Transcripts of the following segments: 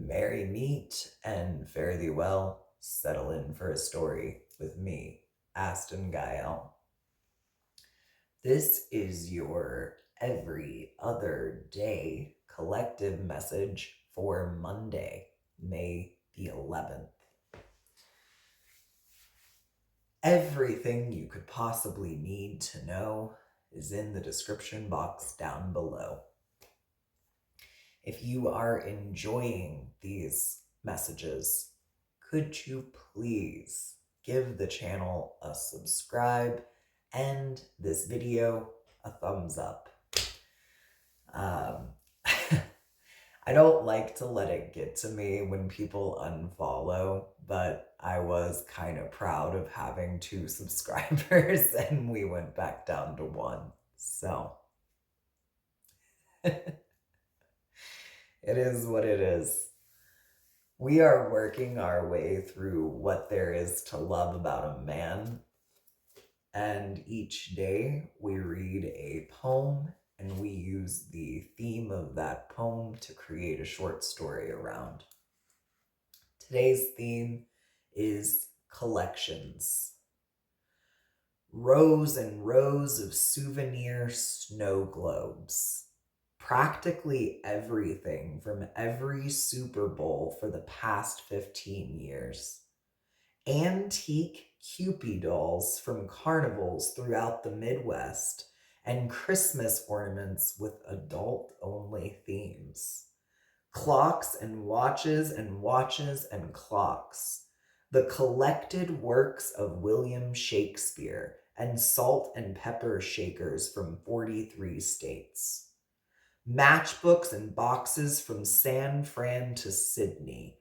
Merry meet and fare thee well. Settle in for a story with me, Astin Gaël. This is your every other day collective message for Monday, May the 11th. Everything you could possibly need to know is in the description box down below. If you are enjoying these messages, could you please give the channel a subscribe and this video a thumbs up? I don't like to let it get to me when people unfollow, but I was kind of proud of having 2 subscribers and we went back down to 1. So it is what it is. We are working our way through what there is to love about a man. And each day we read a poem and we use the theme of that poem to create a short story around. Today's theme is collections. Rows and rows of souvenir snow globes. Practically everything from every Super Bowl for the past 15 years. Antique Cupid dolls from carnivals throughout the Midwest, and Christmas ornaments with adult-only themes. Clocks and watches and watches and clocks. The collected works of William Shakespeare and salt and pepper shakers from 43 states. Matchbooks and boxes from San Fran to Sydney.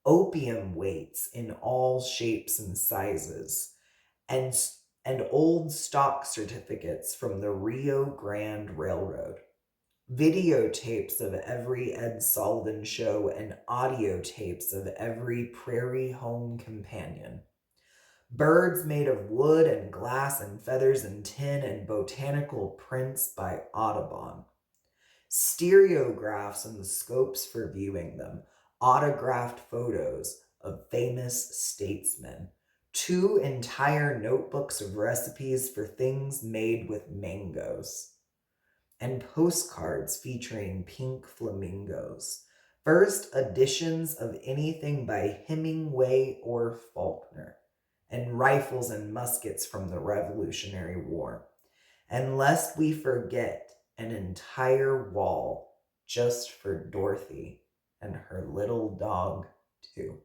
Opium weights in all shapes and sizes, and old stock certificates from the Rio Grande Railroad. Videotapes of every Ed Sullivan show and audio tapes of every Prairie Home Companion. Birds made of wood and glass and feathers and tin and botanical prints by Audubon. Stereographs and the scopes for viewing them. Autographed photos of famous statesmen. 2 entire notebooks of recipes for things made with mangoes. And postcards featuring pink flamingos. First editions of anything by Hemingway or Faulkner. And rifles and muskets from the Revolutionary War. And lest we forget, an entire wall just for Dorothy and her little dog, too.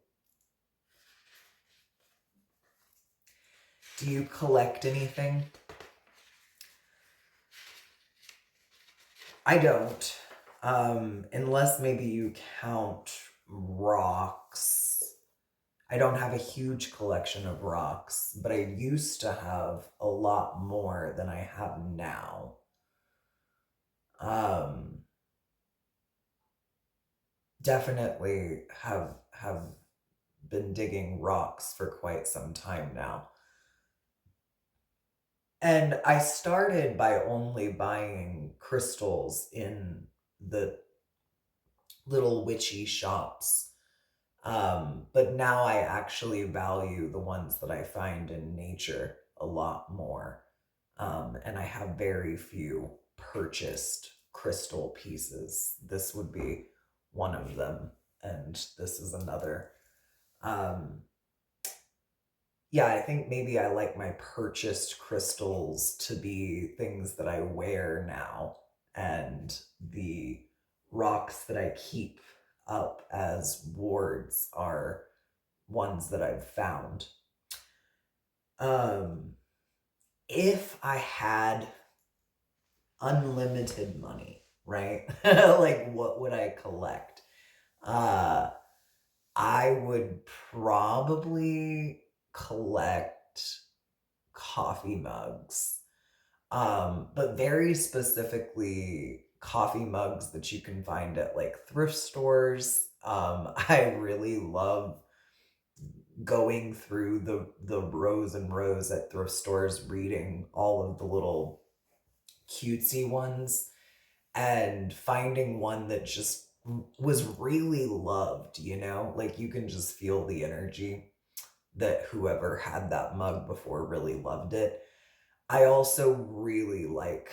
Do you collect anything? I don't. Unless maybe you count rocks. I don't have a huge collection of rocks, but I used to have a lot more than I have now. Definitely have been digging rocks for quite some time now. And I started by only buying crystals in the little witchy shops. But now I actually value the ones that I find in nature a lot more. And I have very few purchased crystal pieces. This would be one of them, and this is another. Yeah, I think maybe I like my purchased crystals to be things that I wear now, and the rocks that I keep up as wards are ones that I've found. If I had unlimited money, right? Like, what would I collect? I would probably collect coffee mugs, but very specifically coffee mugs that you can find at like thrift stores. I really love going through the rows and rows at thrift stores, reading all of the little cutesy ones and finding one that just was really loved, you know? Like you can just feel the energy that whoever had that mug before really loved it. I also really like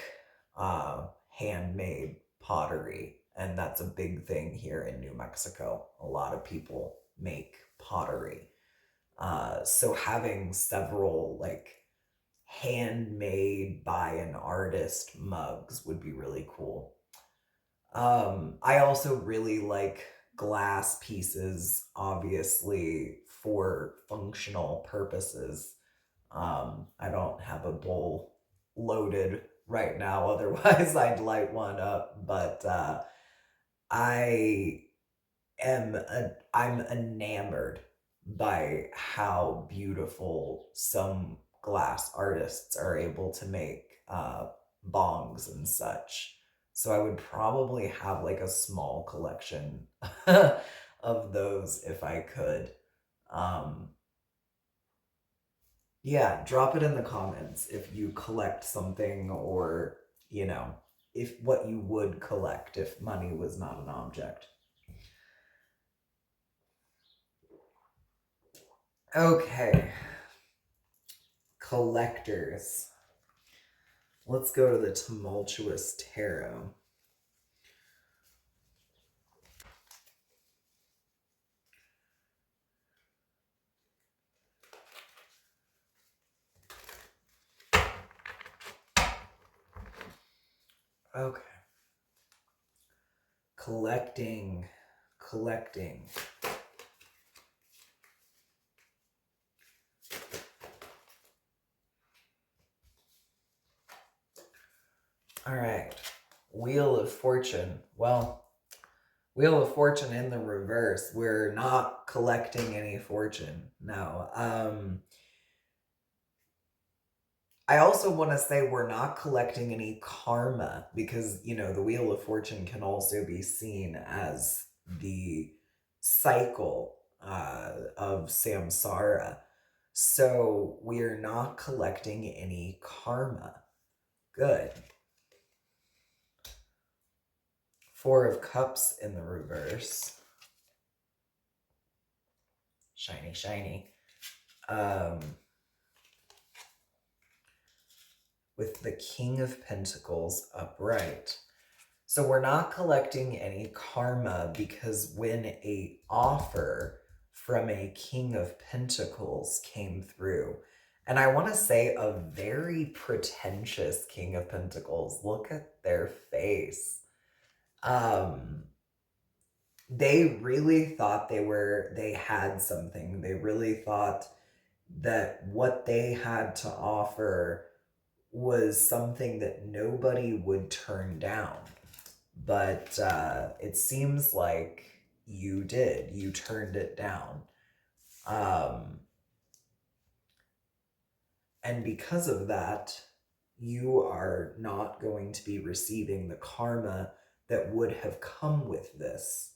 handmade pottery, and that's a big thing here in New Mexico. A lot of people make pottery. So having several like handmade by an artist mugs would be really cool. I also really like glass pieces, obviously, for functional purposes. I don't have a bowl loaded right now, otherwise I'd light one up, but I I'm enamored by how beautiful some glass artists are able to make bongs and such. So I would probably have like a small collection of those if I could. Um, yeah, drop it in the comments if you collect something, or, you know, if what you would collect if money was not an object. Okay. Collectors. Let's go to the tumultuous tarot. Okay. Collecting. All right. Wheel of Fortune. Well, Wheel of Fortune in the reverse. We're not collecting any fortune. No. I also want to say we're not collecting any karma, because, you know, the Wheel of Fortune can also be seen as the cycle of samsara. So we're not collecting any karma. Good. Four of Cups in the reverse. Shiny, shiny. With the King of Pentacles upright. So we're not collecting any karma, because when a offer from a King of Pentacles came through, and I want to say a very pretentious King of Pentacles, look at their face. They really thought they had something. They really thought that what they had to offer was something that nobody would turn down. But it seems like you did. You turned it down. And because of that, you are not going to be receiving the karma that would have come with this.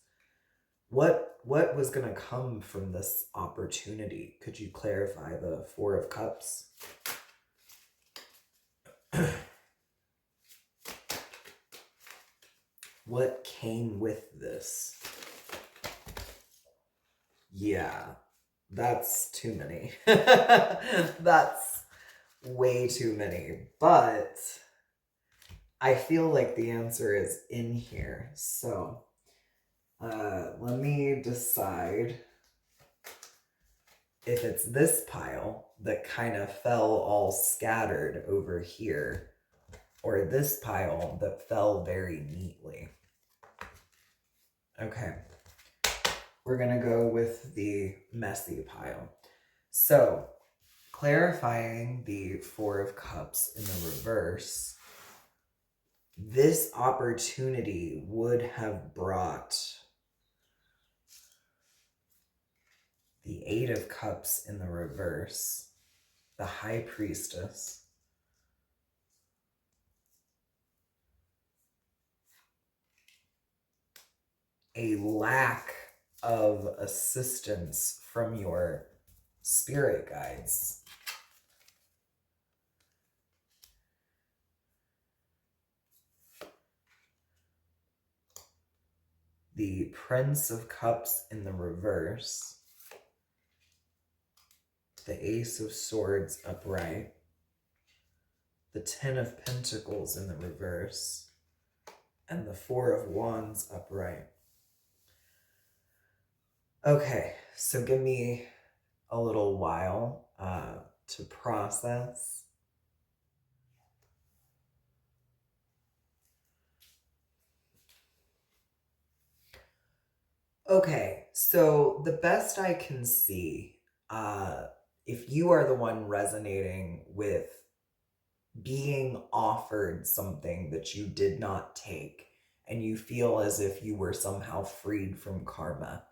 What was going to come from this opportunity? Could you clarify the Four of Cups? What came with this? Yeah, that's too many. That's way too many. But I feel like the answer is in here. So let me decide if it's this pile that kind of fell all scattered over here, or this pile that fell very neatly. Okay. We're going to go with the messy pile. So, clarifying the Four of Cups in the reverse, this opportunity would have brought the Eight of Cups in the reverse, the High Priestess, a lack of assistance from your spirit guides. the Prince of Cups in the reverse, the Ace of Swords upright, the Ten of Pentacles in the reverse, and the Four of Wands upright. Okay, so give me a little while to process. Okay, so the best I can see, if you are the one resonating with being offered something that you did not take and you feel as if you were somehow freed from karma,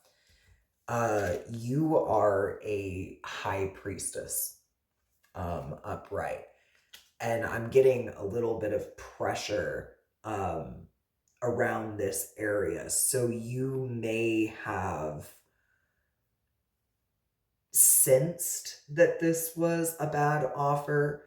you are a high priestess upright. And I'm getting a little bit of pressure around this area. So you may have sensed that this was a bad offer.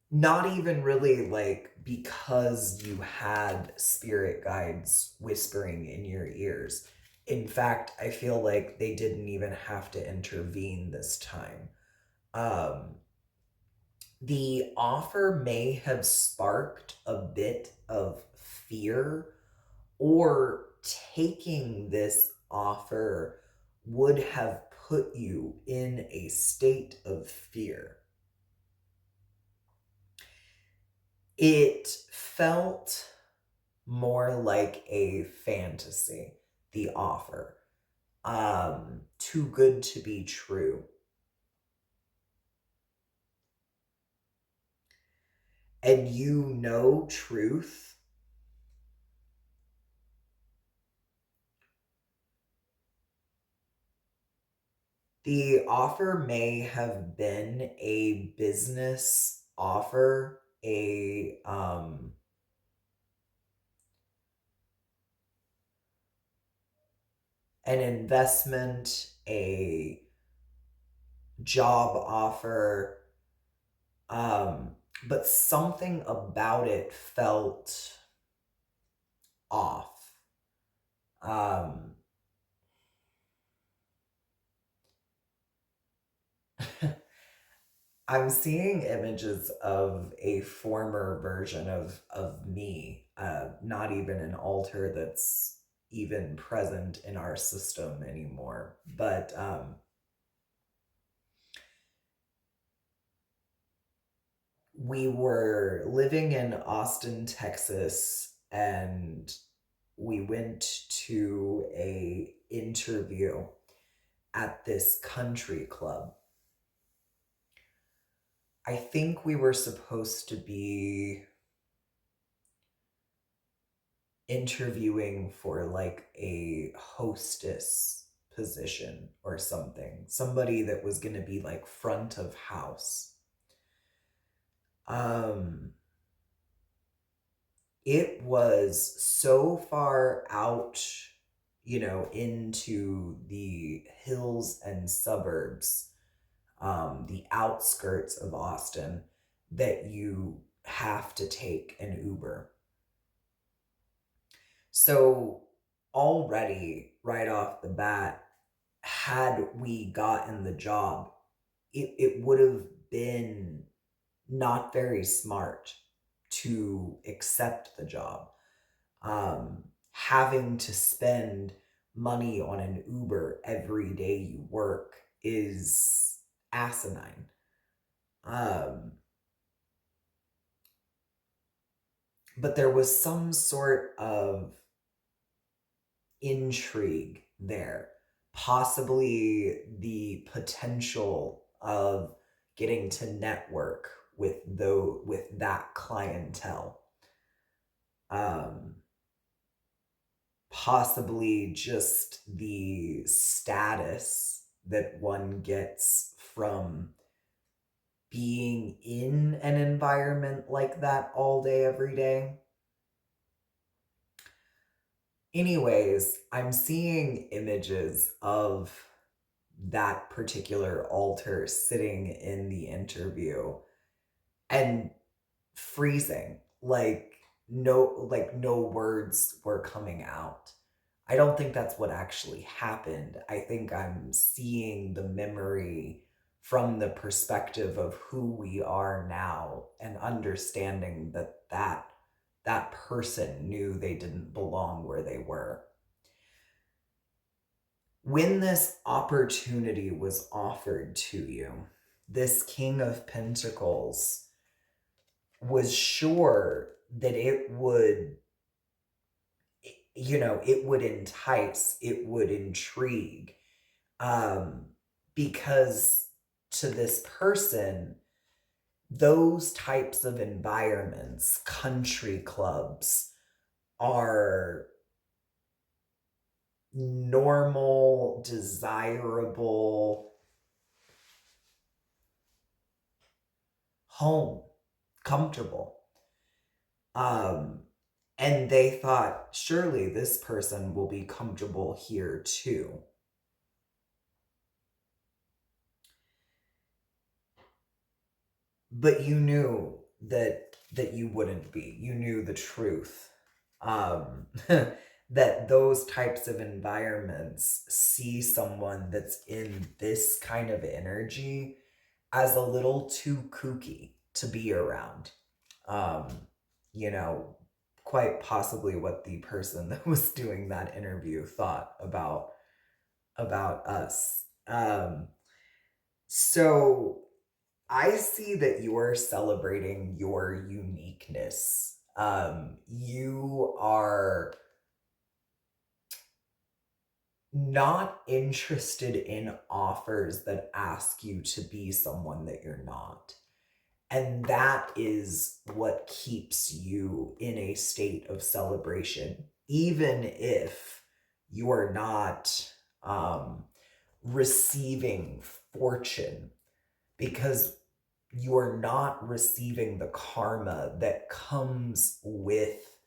Not even really like because you had spirit guides whispering in your ears. In fact, I feel like they didn't even have to intervene this time. The offer may have sparked a bit of fear, or taking this offer would have put you in a state of fear. It felt more like a fantasy, the offer. Too good to be true. And you know truth. The offer may have been a business offer, an investment, a job offer, but something about it felt off. I'm seeing images of a former version of me, not even an altar that's even present in our system anymore. But we were living in Austin, Texas, and we went to a interview at this country club. I think we were supposed to be interviewing for like a hostess position or something. Somebody that was going to be like front of house. It was so far out, into the hills and suburbs, the outskirts of Austin, that you have to take an Uber. So already, right off the bat, had we gotten the job, it would have been not very smart to accept the job. Having to spend money on an Uber every day you work is asinine. But there was some sort of intrigue there, possibly the potential of getting to network with that clientele, possibly just the status that one gets from being in an environment like that all day every day. Anyways, I'm seeing images of that particular altar sitting in the interview. And freezing, like no words were coming out. I don't think that's what actually happened. I think I'm seeing the memory from the perspective of who we are now and understanding that person knew they didn't belong where they were. When this opportunity was offered to you, this King of Pentacles was sure that it would, it would entice, it would intrigue, because to this person, those types of environments, country clubs, are normal, desirable home, comfortable. And they thought, surely this person will be comfortable here too. But you knew that you wouldn't be. You knew the truth. That those types of environments see someone that's in this kind of energy as a little too kooky to be around. You know, quite possibly what the person that was doing that interview thought about us. So I see that you're celebrating your uniqueness. You are not interested in offers that ask you to be someone that you're not. And that is what keeps you in a state of celebration, even if you're not receiving fortune, because you're not receiving the karma that comes with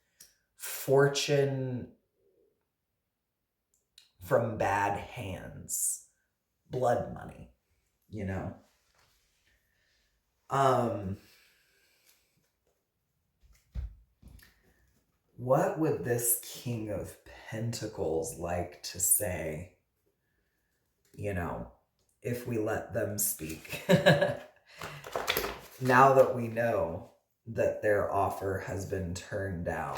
fortune from bad hands, blood money, you know? What would this King of Pentacles like to say, if we let them speak? Now that we know that their offer has been turned down.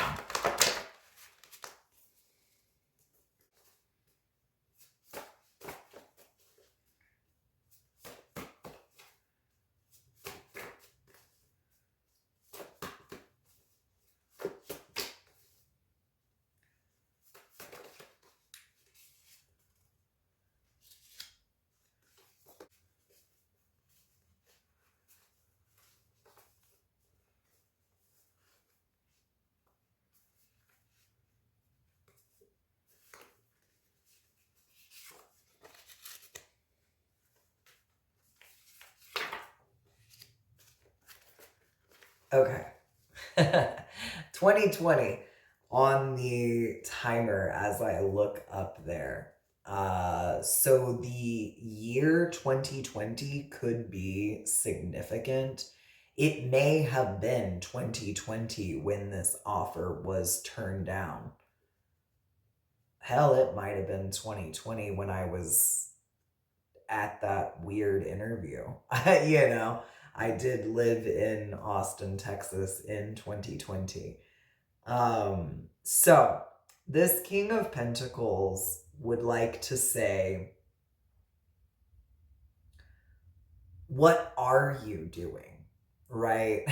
Okay. 2020 on the timer as I look up there. So the year 2020 could be significant. It may have been 2020 when this offer was turned down. Hell, it might have been 2020 when I was at that weird interview. I did live in Austin, Texas in 2020. So this King of Pentacles would like to say, what are you doing? Right?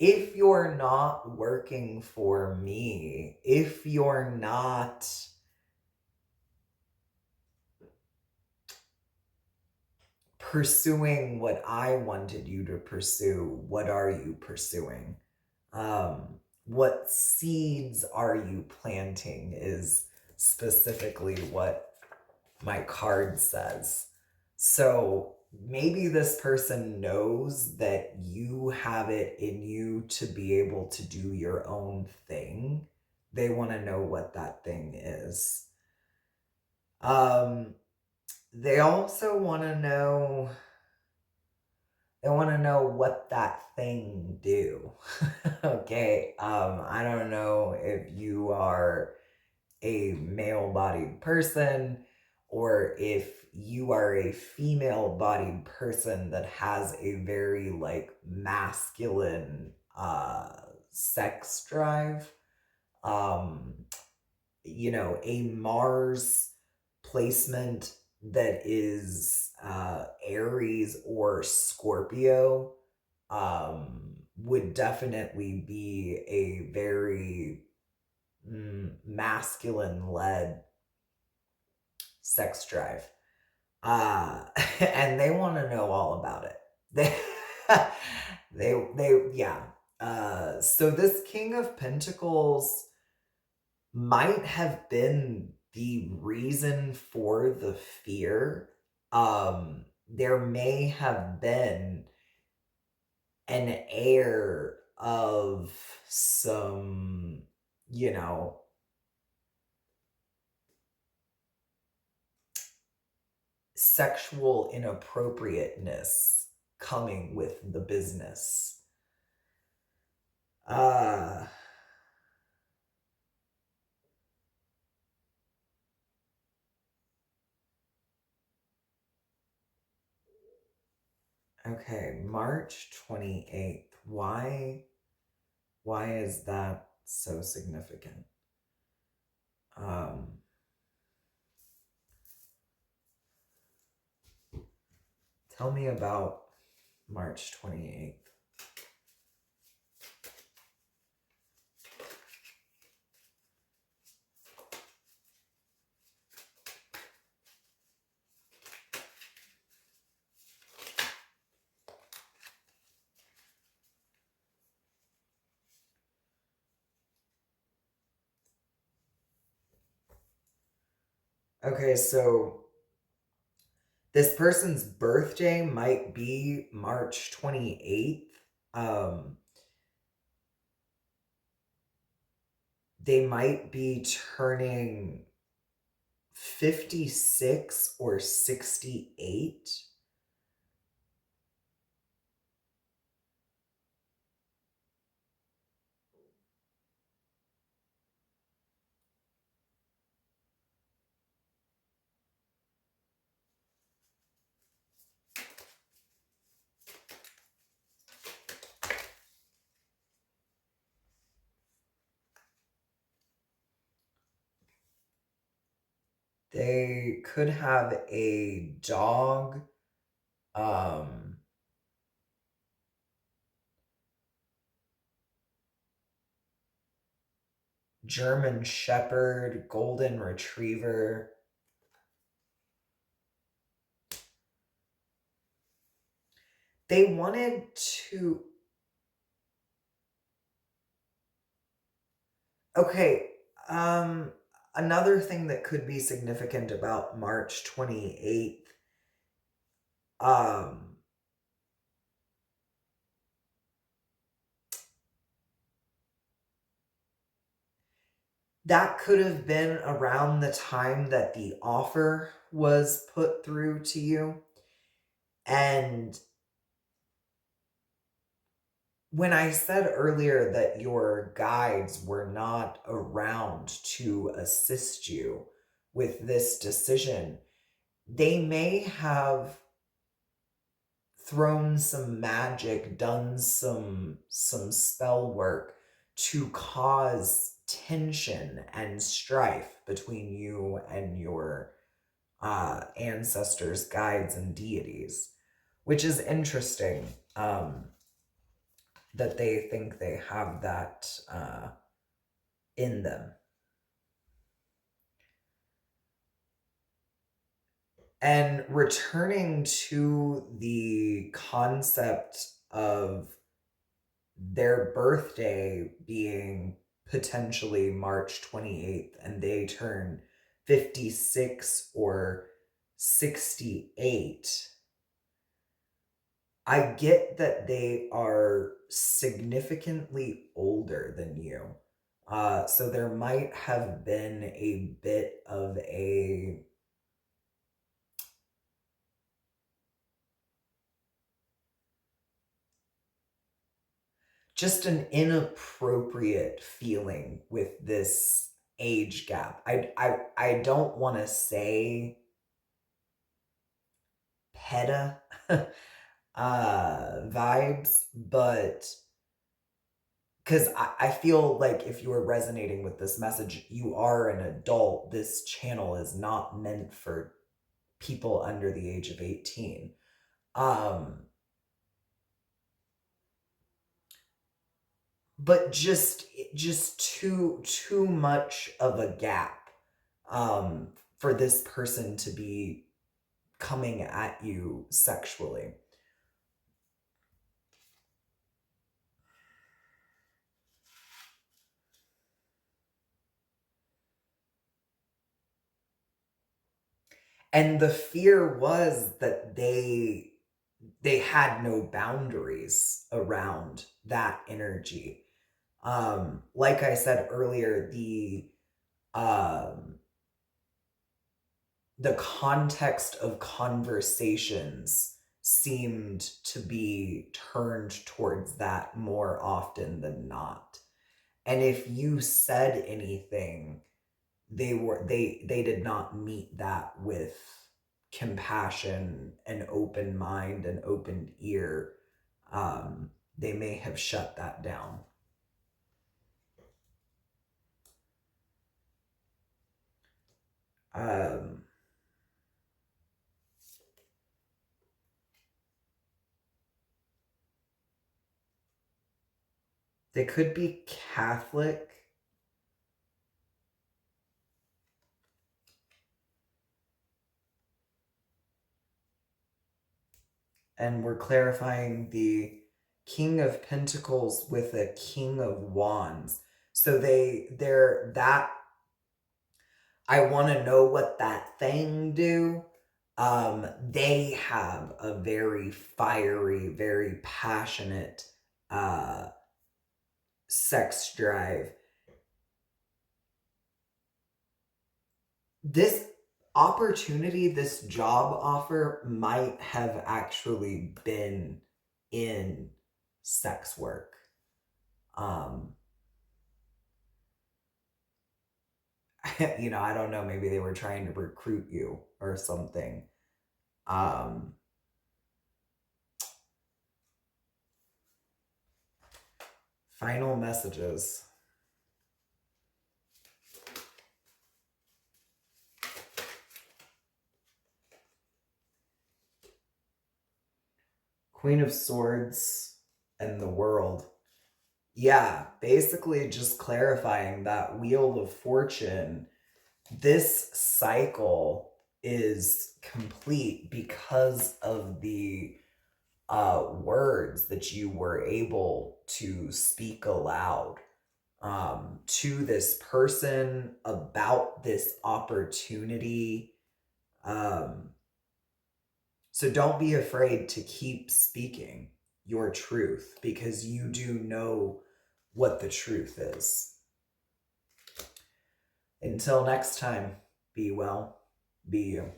If you're not working for me, if you're not pursuing what I wanted you to pursue, what are you pursuing? What seeds are you planting is specifically what my card says. So maybe this person knows that you have it in you to be able to do your own thing. They want to know what that thing is. They also want to know what that thing do. Okay, I don't know if you are a male-bodied person or if you are a female-bodied person that has a very like masculine sex drive. Um, a Mars placement that is Aries or Scorpio would definitely be a very masculine led sex drive. And they want to know all about it. Yeah. So this King of Pentacles might have been the reason for the fear. There may have been an air of some, sexual inappropriateness coming with the business. Okay, March 28th. Why is that so significant? Tell me about March 28th. Okay, so this person's birthday might be March 28th. They might be turning 56 or 68. They could have a dog, German Shepherd, Golden Retriever. They wanted to... Okay, another thing that could be significant about March 28th, that could have been around the time that the offer was put through to you. And when I said earlier that your guides were not around to assist you with this decision, they may have thrown some magic, done some spell work to cause tension and strife between you and your ancestors, guides, and deities, which is interesting. That they think they have that in them. And returning to the concept of their birthday being potentially March 28th and they turn 56 or 68, I get that they are significantly older than you. So there might have been a bit of a just an inappropriate feeling with this age gap. I don't want to say PETA vibes, but because I feel like if you are resonating with this message, you are an adult. This channel is not meant for people under the age of 18. But just too much of a gap for this person to be coming at you sexually. And the fear was that they had no boundaries around that energy. Like I said earlier, the context of conversations seemed to be turned towards that more often than not. And if you said anything, they did not meet that with compassion, an open mind, an open ear. They may have shut that down. They could be Catholic. And we're clarifying the King of Pentacles with a King of Wands. So they're that, I want to know what that thing do. They have a very fiery, very passionate sex drive. This opportunity, this job offer might have actually been in sex work. You know, I don't know, maybe they were trying to recruit you or something. Final messages. Queen of Swords and the World. Yeah, basically just clarifying that Wheel of Fortune. This cycle is complete because of the words that you were able to speak aloud to this person about this opportunity. So don't be afraid to keep speaking your truth, because you do know what the truth is. Until next time, be well, be you.